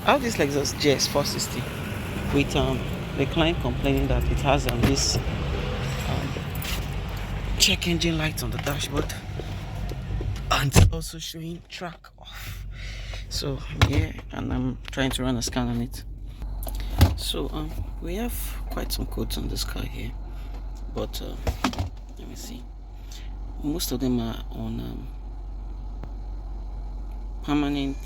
I have this Lexus GS 460 with the client complaining that it has this check engine light on the dashboard, and it's also showing track off. So yeah, and I'm trying to run a scan on it. So we have quite some codes on this car here, but let me see. Most of them are on permanent.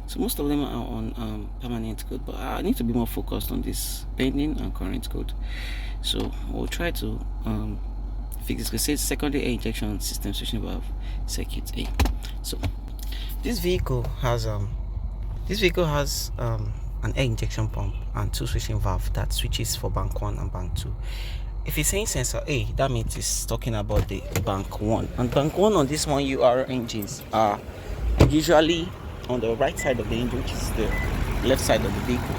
So most of them are on permanent code, but I need to be more focused on this pending and current code. So we'll try to fix this. It says secondary air injection system switching valve circuit A. So this vehicle has an air injection pump and 2 switching valve that switches for bank 1 and bank 2. If it's saying sensor A, that means it's talking about the bank 1. And bank 1 on this 1UR engines are usually on the right side of the engine, which is the left side of the vehicle.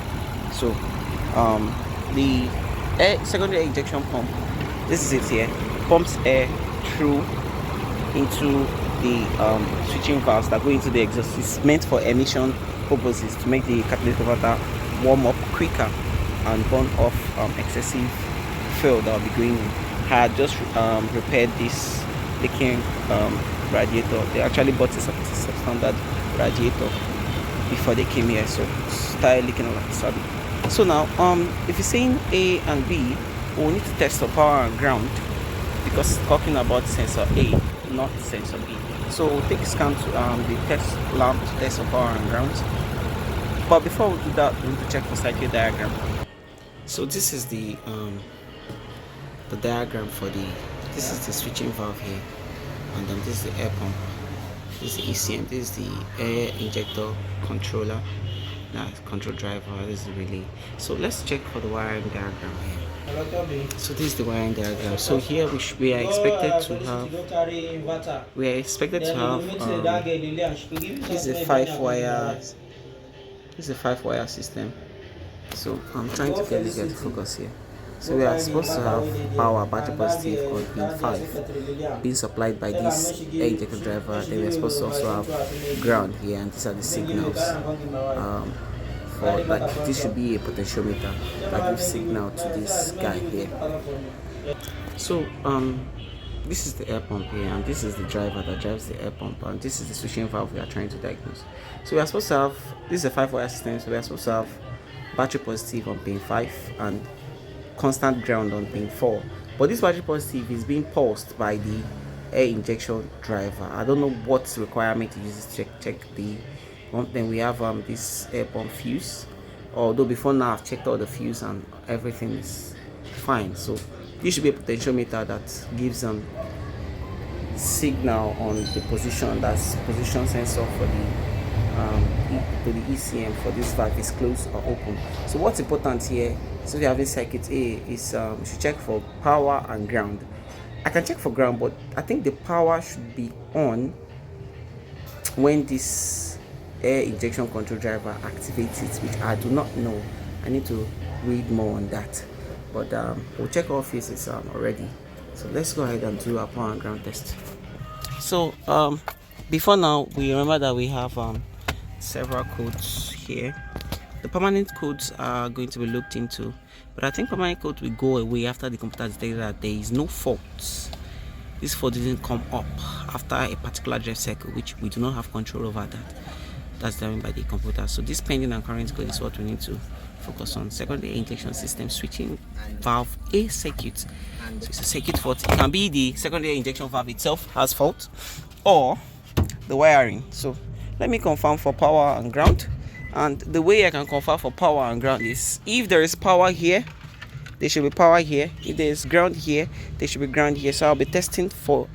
So the secondary air injection pump, this is it here, pumps air through into the switching valves that go into the exhaust. It's meant for emission purposes, to make the catalytic converter warm up quicker and burn off excessive fuel that will be going in. I had just repaired this leaking radiator. They actually bought a substandard radiator before they came here, so it started leaking all of a sudden. So now if you're saying A and B, we'll need to test for power and ground, because it's talking about sensor A, not sensor B. So we'll take a scan to the test lamp to test for power and ground. But before we do that, we need to check for circuit diagram. So this is the diagram for this is the switching valve here, and then this is the air pump, this is the ECM, this is the air injector controller, that's control driver, this is the relay. So let's check for the wiring diagram here. So this is the wiring diagram. So here we are expected to have this is a 5-wire system. So I'm trying to get to focus here. So we are supposed to have power, battery positive on pin 5 being supplied by this air injector driver. Then we are supposed to also have ground here, and these are the signals for like this should be a potentiometer that gives signal to this guy here. So this is the air pump here, and this is the driver that drives the air pump, and this is the switching valve we are trying to diagnose. So we are supposed to have, this is a 5-wire system, so we are supposed to have battery positive on pin 5 and constant ground on pin 4. But this battery positive is being pulsed by the air injection driver. I don't know what requirement it uses to check the one. Then we have this air pump fuse, although before now I've checked all the fuse and everything is fine. So this should be a potentiometer that gives signal on the position, that's position sensor for the ECM for this valve is closed or open. So what's important here, so we have in circuit A is you should check for power and ground. I can check for ground, but I think the power should be on when this air injection control driver activates it, which I do not know. I need to read more on that, but we'll check all phases already. So let's go ahead and do our power and ground test. So before now, we remember that we have several codes here. The permanent codes are going to be looked into, but I think permanent code will go away after the computer detected that there is no faults. This fault didn't come up after a particular drive cycle, which we do not have control over that. That's determined by the computer. So this pending and current code is what we need to focus on. Secondary injection system switching valve A circuit. So it's a circuit fault. It can be the secondary injection valve itself has fault, or the wiring. So let me confirm for power and ground. And the way I can confirm for power and ground is, if there is power here, there should be power here. If there is ground here, there should be ground here. So I'll be testing for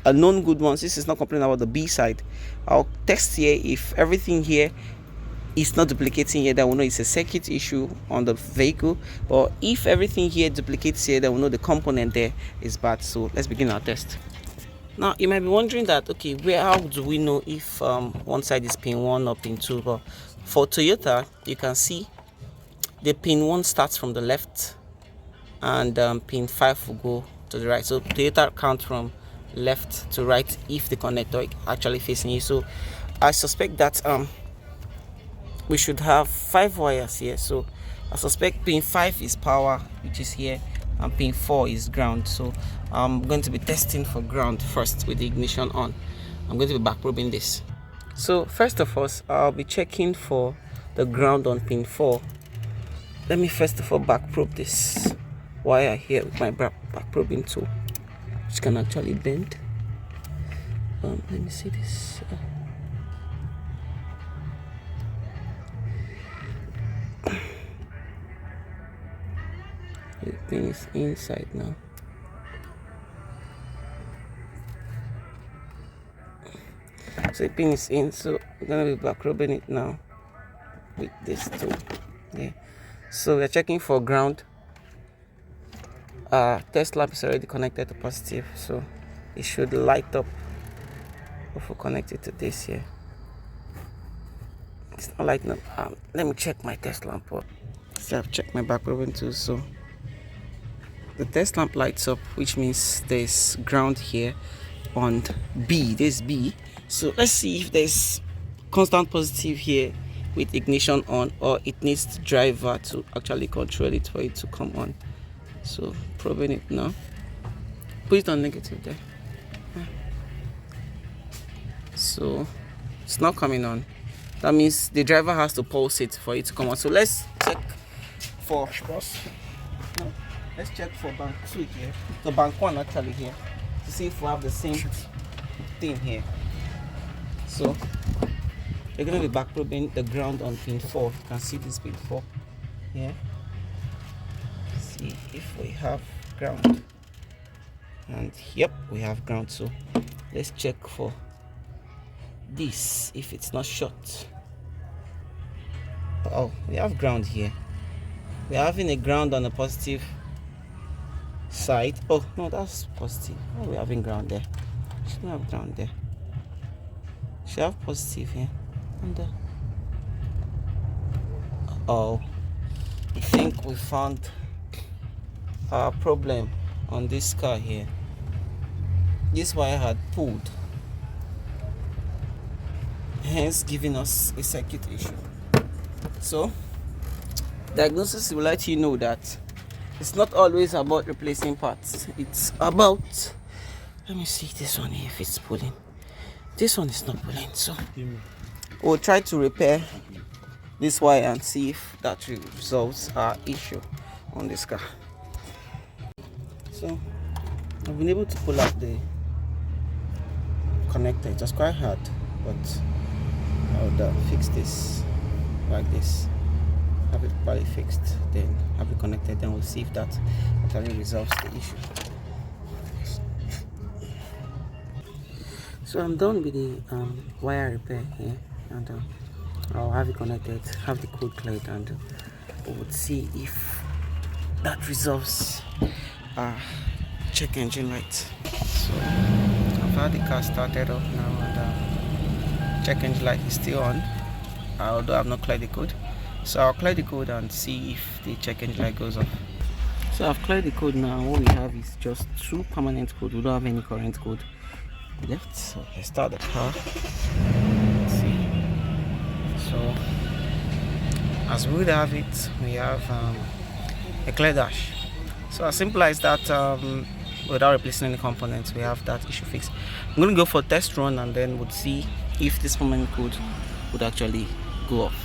a known good ones. This is not complaining about the B side. I'll test here. If everything here is not duplicating here, then we'll know it's a circuit issue on the vehicle. But if everything here duplicates here, then we'll know the component there is bad. So let's begin our test. Now you might be wondering that, okay, how do we know if one side is pin 1 or pin 2? But for Toyota, you can see the pin 1 starts from the left, and pin 5 will go to the right. So Toyota counts from left to right if the connector actually facing you. So I suspect that we should have 5 wires here. So I suspect pin 5 is power, which is here, and pin 4 is ground. So I'm going to be testing for ground first with the ignition on. I'm going to be back probing this. So first of all, I'll be checking for the ground on pin 4. Let me first of all back probe this wire here with my back probing tool, which can actually bend. Let me see this. The pin is inside now. So the pin is in, so we're gonna be back probing it now with this tool. Yeah. So we're checking for ground. Test lamp is already connected to positive, so it should light up if we connect it to this here. It's not lighting up. Let me check my test lamp up. So I've checked my back probing too. So the test lamp lights up, which means there's ground here on B. There's B. So let's see if there's constant positive here with ignition on, or it needs the driver to actually control it for it to come on. So probing it now. Put it on negative there. So it's not coming on. That means the driver has to pulse it for it to come on. So let's check for let's check for bank 2 here. The bank 1 actually here, to see if we have the same thing here. So we're going to be back probing the ground on pin 4. You can see this pin 4 here. See if we have ground. And yep, we have ground. So let's check for this if it's not short. Oh, we have ground here. We're having a ground on the positive side. Oh no, that's positive. Oh, we're having ground there. Should have ground there. Should have positive here. And oh, I think we found a problem on this car here. This wire had pulled, hence giving us a circuit issue. So diagnosis will let you know that it's not always about replacing parts. It's about, let me see this one here if it's pulling. This one is not pulling, so we'll try to repair this wire and see if that resolves our issue on this car. So I've been able to pull out the connector. It was quite hard, but I would fix this like this, have it properly fixed, then have it connected, then we'll see if that actually resolves the issue. So I'm done with the wire repair here, and I'll have it connected, have the code cleared, and we'll see if that resolves our check engine light. So I've had the car started up now, and check engine light is still on, although I've not cleared the code. So I'll clear the code and see if the check engine light goes off. So I've cleared the code now. What we have is just 2 permanent code. We don't have any current code left. So let's start the car. Let's see. So as we would have it, we have a clear dash. So as simple as that, without replacing any components, we have that issue fixed. I'm going to go for a test run, and then we'll see if this permanent code would actually go off.